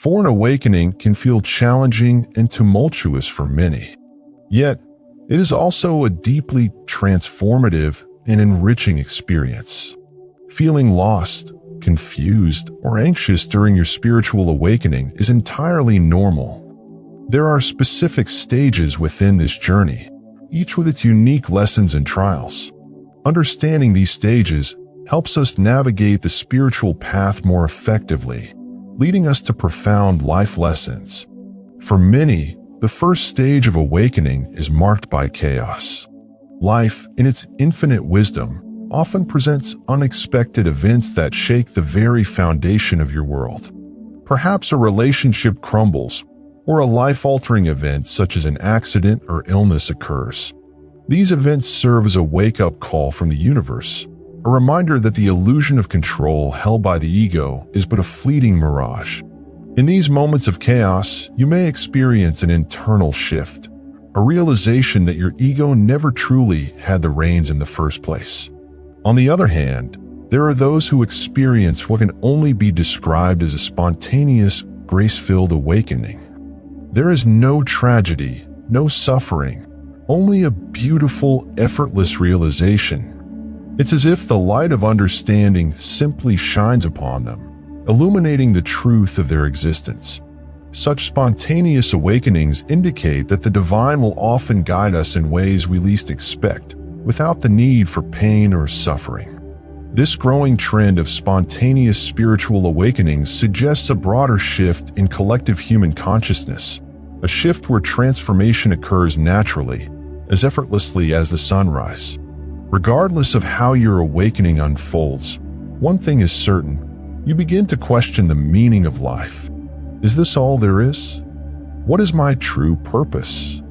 for an awakening can feel challenging and tumultuous for many. Yet, it is also a deeply transformative and enriching experience. Feeling lost, confused, or anxious during your spiritual awakening is entirely normal. There are specific stages within this journey, each with its unique lessons and trials. Understanding these stages helps us navigate the spiritual path more effectively, leading us to profound life lessons. For many, the first stage of awakening is marked by chaos. Life, in its infinite wisdom, often presents unexpected events that shake the very foundation of your world. Perhaps a relationship crumbles, or a life-altering event such as an accident or illness occurs. These events serve as a wake-up call from the universe, a reminder that the illusion of control held by the ego is but a fleeting mirage. In these moments of chaos, you may experience an internal shift, a realization that your ego never truly had the reins in the first place. On the other hand, there are those who experience what can only be described as a spontaneous, grace-filled awakening. There is no tragedy, no suffering, only a beautiful, effortless realization. It's as if the light of understanding simply shines upon them, illuminating the truth of their existence. Such spontaneous awakenings indicate that the divine will often guide us in ways we least expect, without the need for pain or suffering. This growing trend of spontaneous spiritual awakenings suggests a broader shift in collective human consciousness, a shift where transformation occurs naturally, as effortlessly as the sunrise. Regardless of how your awakening unfolds, one thing is certain: you begin to question the meaning of life. Is this all there is? What is my true purpose?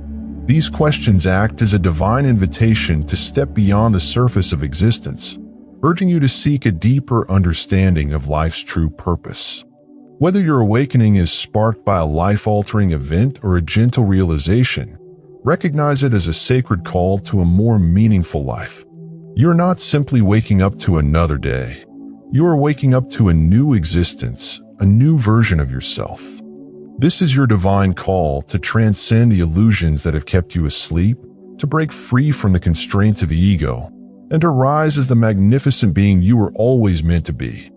These questions act as a divine invitation to step beyond the surface of existence, urging you to seek a deeper understanding of life's true purpose. Whether your awakening is sparked by a life-altering event or a gentle realization, recognize it as a sacred call to a more meaningful life. You're not simply waking up to another day. You are waking up to a new existence, a new version of yourself. This is your divine call to transcend the illusions that have kept you asleep, to break free from the constraints of the ego, and to rise as the magnificent being you were always meant to be.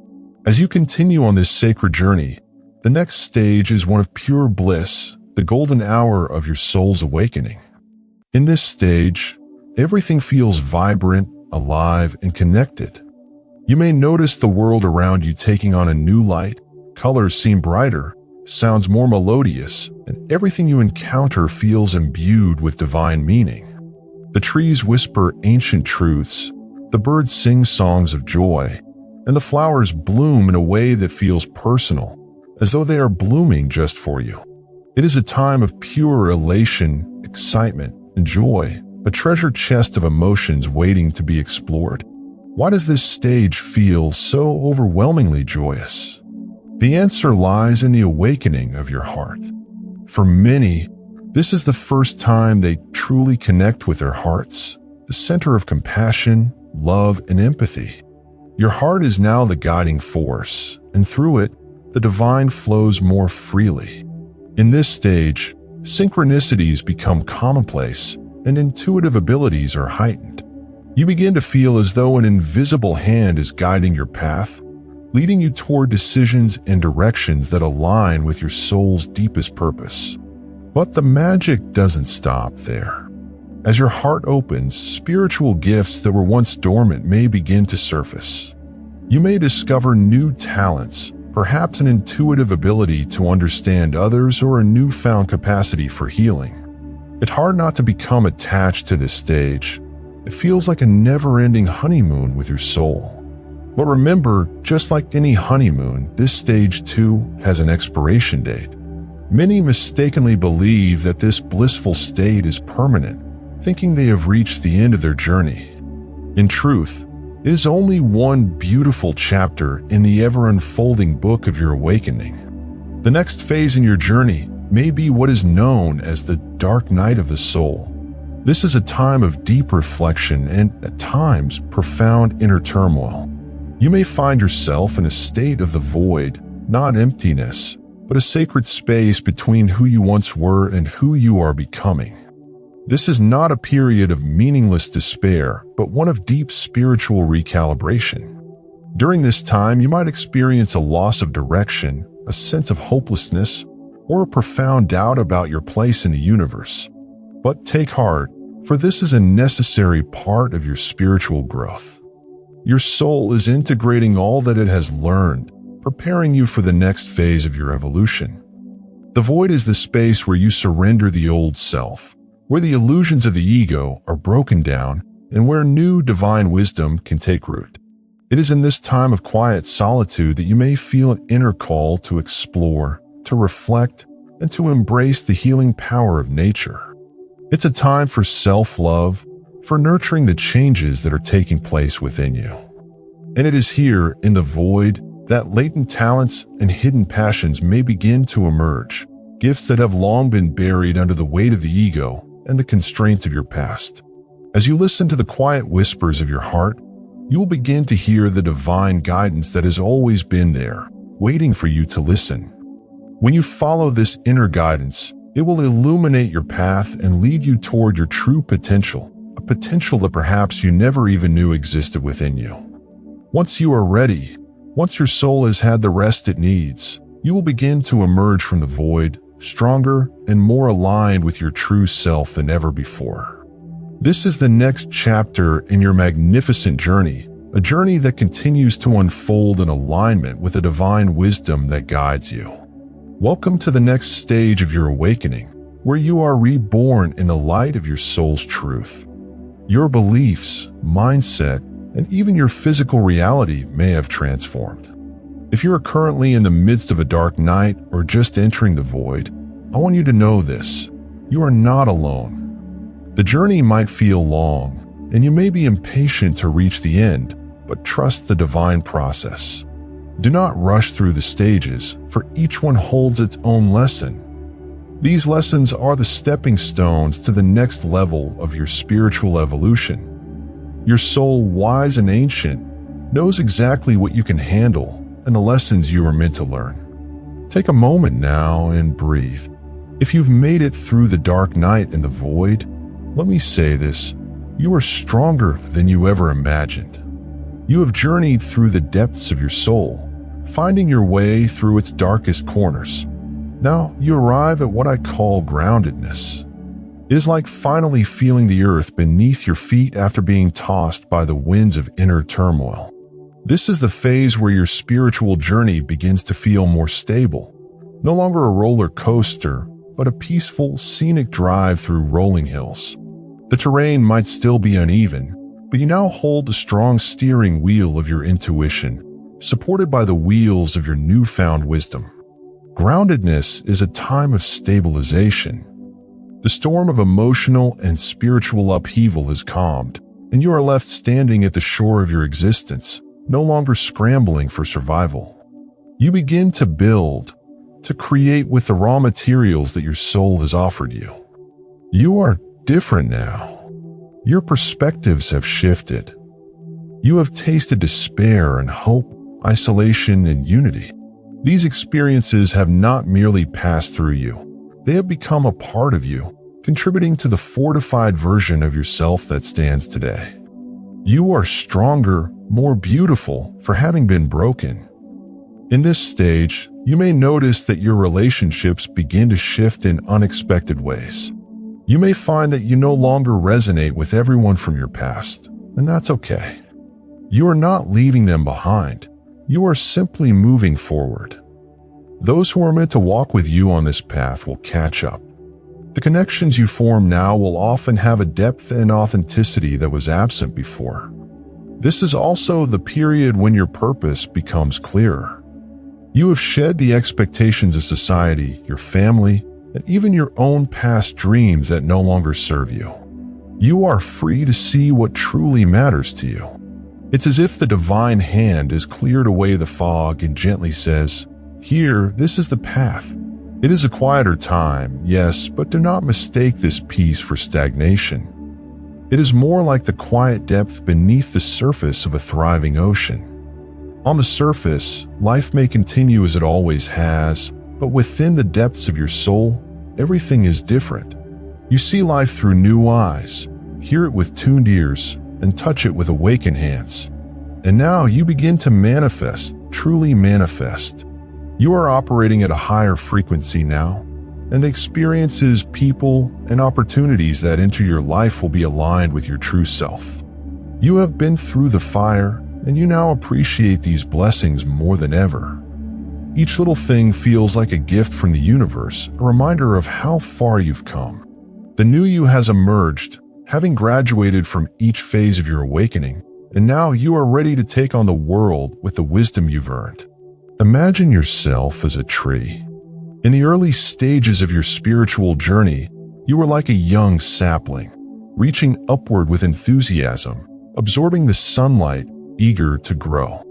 As you continue on this sacred journey, the next stage is one of pure bliss, the golden hour of your soul's awakening. In this stage, everything feels vibrant, alive, and connected. You may notice the world around you taking on a new light, colors seem brighter, sounds more melodious, and everything you encounter feels imbued with divine meaning. The trees whisper ancient truths, the birds sing songs of joy, and the flowers bloom in a way that feels personal, as though they are blooming just for you. It is a time of pure elation, excitement, and joy, a treasure chest of emotions waiting to be explored. Why does this stage feel so overwhelmingly joyous? The answer lies in the awakening of your heart. For many, this is the first time they truly connect with their hearts, the center of compassion, love, and empathy. Your heart is now the guiding force, and through it, the divine flows more freely. In this stage, synchronicities become commonplace, and intuitive abilities are heightened. You begin to feel as though an invisible hand is guiding your path, leading you toward decisions and directions that align with your soul's deepest purpose. But the magic doesn't stop there. As your heart opens, spiritual gifts that were once dormant may begin to surface. You may discover new talents, perhaps an intuitive ability to understand others or a newfound capacity for healing. It's hard not to become attached to this stage. It feels like a never-ending honeymoon with your soul. But remember, just like any honeymoon, this stage too has an expiration date. Many mistakenly believe that this blissful state is permanent, thinking they have reached the end of their journey. In truth, it is only one beautiful chapter in the ever-unfolding book of your awakening. The next phase in your journey may be what is known as the dark night of the soul. This is a time of deep reflection and, at times, profound inner turmoil. You may find yourself in a state of the void, not emptiness, but a sacred space between who you once were and who you are becoming. This is not a period of meaningless despair, but one of deep spiritual recalibration. During this time, you might experience a loss of direction, a sense of hopelessness, or a profound doubt about your place in the universe. But take heart, for this is a necessary part of your spiritual growth. Your soul is integrating all that it has learned, preparing you for the next phase of your evolution. The void is the space where you surrender the old self, where the illusions of the ego are broken down, and where new divine wisdom can take root. It is in this time of quiet solitude that you may feel an inner call to explore, to reflect, and to embrace the healing power of nature. It's a time for self-love, for nurturing the changes that are taking place within you. And it is here, in the void, that latent talents and hidden passions may begin to emerge, gifts that have long been buried under the weight of the ego and the constraints of your past. As you listen to the quiet whispers of your heart, you will begin to hear the divine guidance that has always been there, waiting for you to listen. When you follow this inner guidance, it will illuminate your path and lead you toward your true potential, a potential that perhaps you never even knew existed within you. Once you are ready, once your soul has had the rest it needs, you will begin to emerge from the void, stronger and more aligned with your true self than ever before. This is the next chapter in your magnificent journey, a journey that continues to unfold in alignment with the divine wisdom that guides you. Welcome to the next stage of your awakening, where you are reborn in the light of your soul's truth. Your beliefs, mindset, and even your physical reality may have transformed. If you are currently in the midst of a dark night or just entering the void, I want you to know this: you are not alone. The journey might feel long, and you may be impatient to reach the end, but trust the divine process. Do not rush through the stages, for each one holds its own lesson. These lessons are the stepping stones to the next level of your spiritual evolution. Your soul, wise and ancient, knows exactly what you can handle and the lessons you are meant to learn. Take a moment now and breathe. If you've made it through the dark night and the void, let me say this: you are stronger than you ever imagined. You have journeyed through the depths of your soul, finding your way through its darkest corners. Now you arrive at what I call groundedness. It is like finally feeling the earth beneath your feet after being tossed by the winds of inner turmoil. This is the phase where your spiritual journey begins to feel more stable, no longer a roller coaster, but a peaceful, scenic drive through rolling hills. The terrain might still be uneven, but you now hold the strong steering wheel of your intuition, supported by the wheels of your newfound wisdom. Groundedness is a time of stabilization. The storm of emotional and spiritual upheaval is calmed, and you are left standing at the shore of your existence, no longer scrambling for survival. You begin to build, to create with the raw materials that your soul has offered you. You are different now. Your perspectives have shifted. You have tasted despair and hope, isolation and unity. These experiences have not merely passed through you. They have become a part of you, contributing to the fortified version of yourself that stands today. You are stronger, more beautiful for having been broken. In this stage, you may notice that your relationships begin to shift in unexpected ways. You may find that you no longer resonate with everyone from your past, and that's okay. You are not leaving them behind. You are simply moving forward. Those who are meant to walk with you on this path will catch up. The connections you form now will often have a depth and authenticity that was absent before. This is also the period when your purpose becomes clearer. You have shed the expectations of society, your family, and even your own past dreams that no longer serve you. You are free to see what truly matters to you. It's as if the divine hand has cleared away the fog and gently says, "Here, this is the path." It is a quieter time, yes, but do not mistake this peace for stagnation. It is more like the quiet depth beneath the surface of a thriving ocean. On the surface, life may continue as it always has, But within the depths of your soul, everything is different. You see life through new eyes, hear it with tuned ears, and touch it with awakened hands. And now you begin to manifest, truly manifest. You are operating at a higher frequency now, and the experiences, people, and opportunities that enter your life will be aligned with your true self. You have been through the fire, and you now appreciate these blessings more than ever. Each little thing feels like a gift from the universe, a reminder of how far you've come. The new you has emerged, having graduated from each phase of your awakening, and now you are ready to take on the world with the wisdom you've earned. Imagine yourself as a tree. In the early stages of your spiritual journey, you were like a young sapling, reaching upward with enthusiasm, absorbing the sunlight, eager to grow.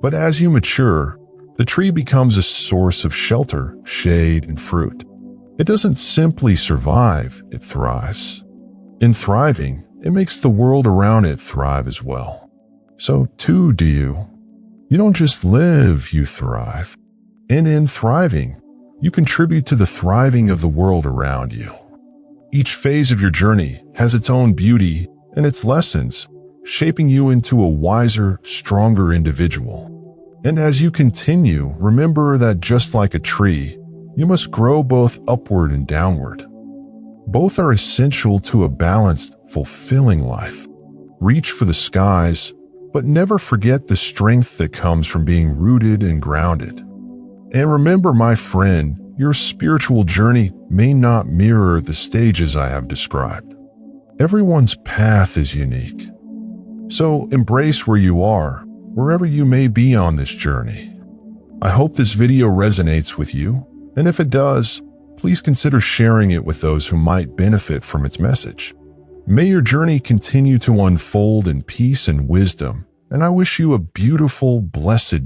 But as you mature, the tree becomes a source of shelter, shade, and fruit. It doesn't simply survive, it thrives. In thriving, it makes the world around it thrive as well. So too do you. You don't just live, you thrive. And in thriving, you contribute to the thriving of the world around you. Each phase of your journey has its own beauty and its lessons, shaping you into a wiser, stronger individual. And as you continue, remember that just like a tree, you must grow both upward and downward. Both are essential to a balanced, fulfilling life. Reach for the skies, but never forget the strength that comes from being rooted and grounded. And remember, my friend, your spiritual journey may not mirror the stages I have described. Everyone's path is unique. So embrace where you are, wherever you may be on this journey. I hope this video resonates with you, and if it does, please consider sharing it with those who might benefit from its message. May your journey continue to unfold in peace and wisdom, and I wish you a beautiful, blessed